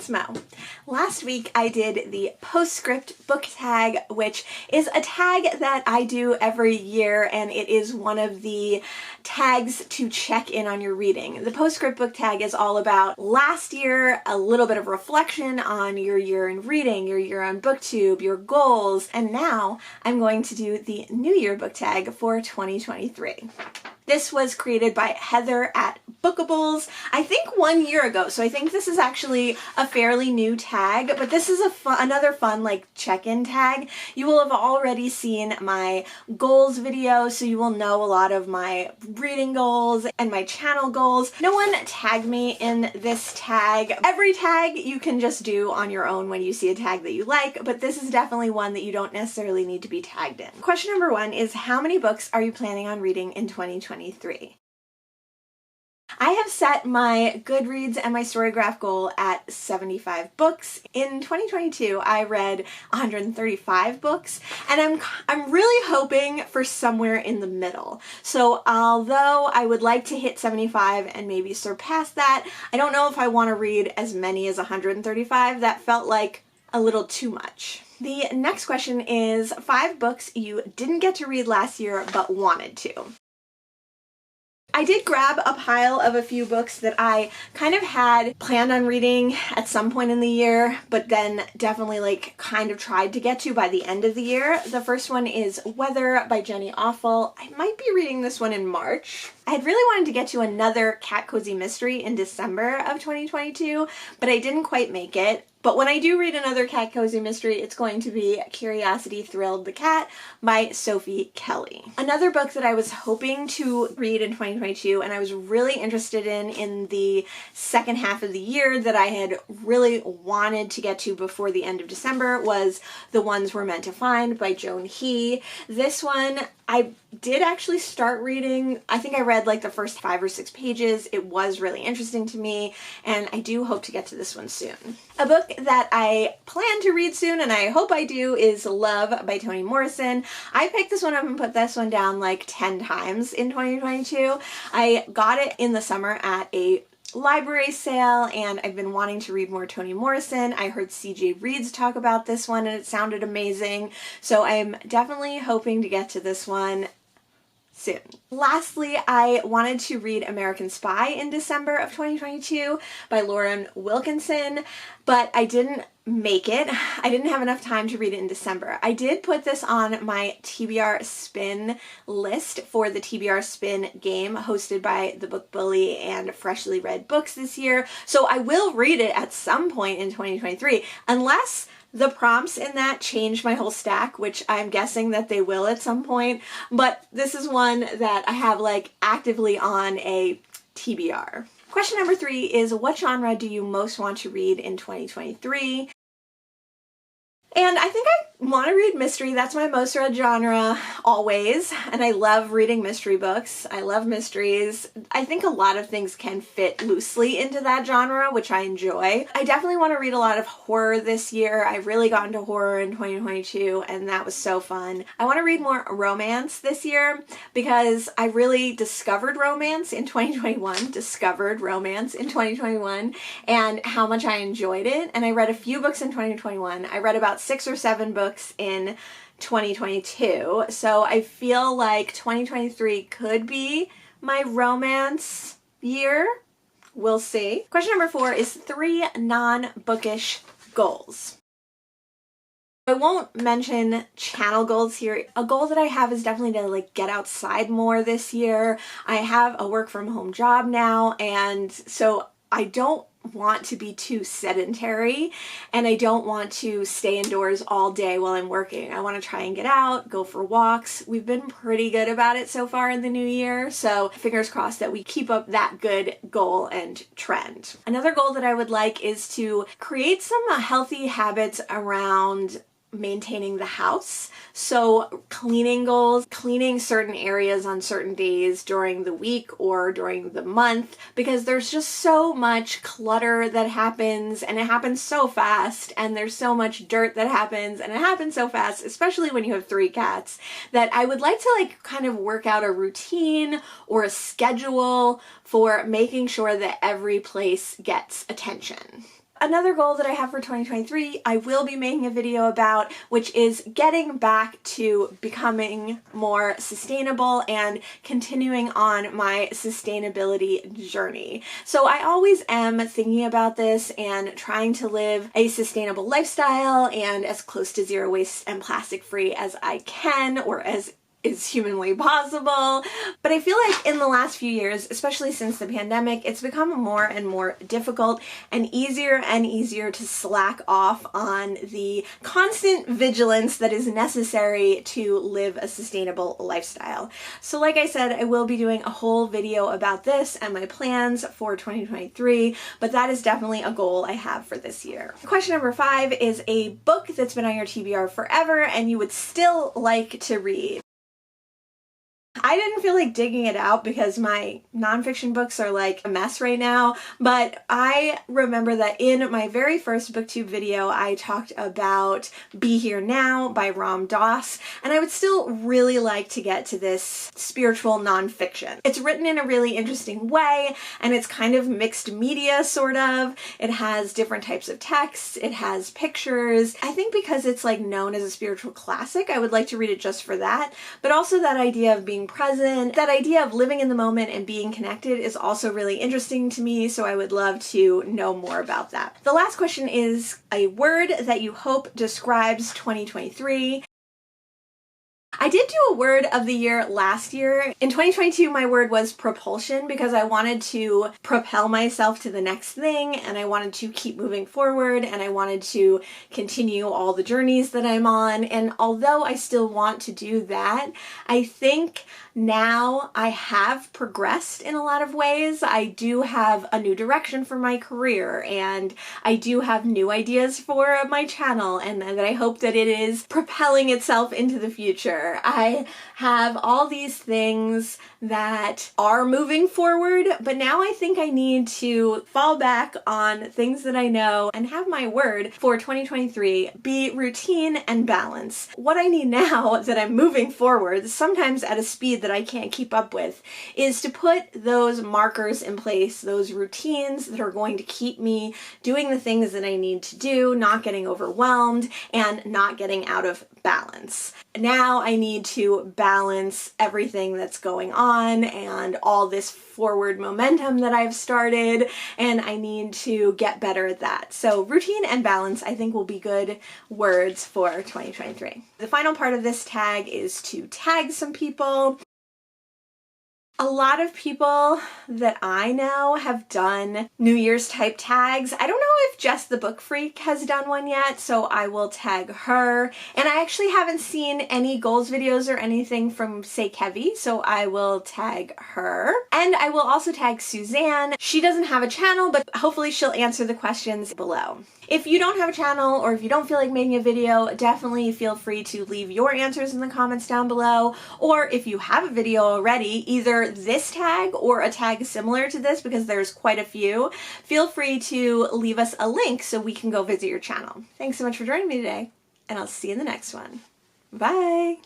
it's Mo. Last week I did the postscript book tag, which is a tag that I do every year, and it is one of the tags to check in on your reading. The postscript book tag is all about last year, a little bit of reflection on your year in reading, your year on BookTube, your goals, and now I'm going to do the New Year book tag for 2023. This was created by Heather at Bookables, I think 1 year ago, so I think this is actually a fairly new tag, but this is another fun like check-in tag. You will have already seen my goals video, so you will know a lot of my reading goals and my channel goals. No one tagged me in this tag. Every tag you can just do on your own when you see a tag that you like, but this is definitely one that you don't necessarily need to be tagged in. Question number 1 is, how many books are you planning on reading in 2023? I have set my Goodreads and my Storygraph goal at 75 books. In 2022, I read 135 books, and I'm really hoping for somewhere in the middle. So although I would like to hit 75 and maybe surpass that, I don't know if I want to read as many as 135. That felt like a little too much. The next question is 5 books you didn't get to read last year but wanted to. I did grab a pile of a few books that I kind of had planned on reading at some point in the year, but then definitely kind of tried to get to by the end of the year. The first one is Weather by Jenny Awful. I might be reading this one in March. I had really wanted to get to another cat cozy mystery in December of 2022, but I didn't quite make it. But when I do read another cat cozy mystery, it's going to be Curiosity Thrilled the Cat by Sophie Kelly. Another book that I was hoping to read in 2022 and I was really interested in the second half of the year that I had really wanted to get to before the end of December was The Ones We're Meant to Find by Joan He. This one I did actually start reading. I think I read the first 5 or 6 pages. It was really interesting to me, and I do hope to get to this one soon. A book that I plan to read soon, and I hope I do, is Love by Toni Morrison. I picked this one up and put this one down 10 times in 2022. I got it in the summer at a library sale, and I've been wanting to read more Toni Morrison. I heard CJ Reads talk about this one and it sounded amazing, so I'm definitely hoping to get to this one soon. Lastly, I wanted to read American Spy in December of 2022 by Lauren Wilkinson, but I didn't make it. I didn't have enough time to read it in December. I did put this on my TBR Spin list for the TBR Spin game hosted by The Book Bully and Freshly Read Books this year, so I will read it at some point in 2023, unless the prompts in that change my whole stack, which I'm guessing that they will at some point, but this is one that I have actively on a TBR. Question number 3 is, what genre do you most want to read in 2023? And I think I want to read mystery. That's my most read genre always, and I love reading mystery books. I love mysteries. I think a lot of things can fit loosely into that genre, which I enjoy. I definitely want to read a lot of horror this year. I really got into horror in 2022, and that was so fun. I want to read more romance this year because I really discovered romance in 2021, and how much I enjoyed it. And I read a few books in 2021. I read about 6 or 7 books in 2022, so I feel like 2023 could be my romance year. We'll see. Question number 4 is 3 non-bookish goals. I won't mention channel goals here. A goal that I have is definitely to get outside more this year. I have a work from home job now, and so I don't want to be too sedentary, and I don't want to stay indoors all day while I'm working. I want to try and get out, go for walks. We've been pretty good about it so far in the new year, so fingers crossed that we keep up that good goal and trend. Another goal that I would like is to create some healthy habits around maintaining the house. So cleaning goals, cleaning certain areas on certain days during the week or during the month, because there's just so much clutter that happens, and it happens so fast, and there's so much dirt that happens, and it happens so fast, especially when you have 3 cats, that I would like to kind of work out a routine or a schedule for making sure that every place gets attention. another goal that I have for 2023, I will be making a video about, which is getting back to becoming more sustainable and continuing on my sustainability journey. So I always am thinking about this and trying to live a sustainable lifestyle and as close to zero waste and plastic free as I can, or as is humanly possible. But I feel like in the last few years, especially since the pandemic, it's become more and more difficult and easier to slack off on the constant vigilance that is necessary to live a sustainable lifestyle. So like I said, I will be doing a whole video about this and my plans for 2023, but that is definitely a goal I have for this year. Question number 5 is a book that's been on your TBR forever and you would still like to read. I didn't feel like digging it out because my nonfiction books are like a mess right now, but I remember that in my very first booktube video I talked about Be Here Now by Ram Dass, and I would still really like to get to this spiritual nonfiction. It's written in a really interesting way and it's kind of mixed media sort of. It has different types of texts, it has pictures. I think because it's like known as a spiritual classic, I would like to read it just for that, but also that idea of being present, that idea of living in the moment and being connected is also really interesting to me, so I would love to know more about that. The last question is a word that you hope describes 2023. I did do a word of the year last year. In 2022, my word was propulsion because I wanted to propel myself to the next thing and I wanted to keep moving forward and I wanted to continue all the journeys that I'm on. And although I still want to do that, I think now I have progressed in a lot of ways. I do have a new direction for my career and I do have new ideas for my channel, and that I hope that it is propelling itself into the future. I have all these things that are moving forward, but now I think I need to fall back on things that I know and have my word for 2023 be routine and balance. What I need now that I'm moving forward, sometimes at a speed that I can't keep up with, is to put those markers in place, those routines that are going to keep me doing the things that I need to do, not getting overwhelmed, and not getting out of balance. Now I need to balance everything that's going on and all this forward momentum that I've started, and I need to get better at that. So routine and balance I think will be good words for 2023. The final part of this tag is to tag some people. A lot of people that I know have done New Year's type tags. I don't know if Jess the Book Freak has done one yet, so I will tag her. And I actually haven't seen any goals videos or anything from Say Kevy, so I will tag her. And I will also tag Suzanne. She doesn't have a channel, but hopefully she'll answer the questions below. If you don't have a channel or if you don't feel like making a video, definitely feel free to leave your answers in the comments down below. Or if you have a video already, either this tag or a tag similar to this, because there's quite a few, feel free to leave us a link so we can go visit your channel. Thanks so much for joining me today, and I'll see you in the next one. Bye!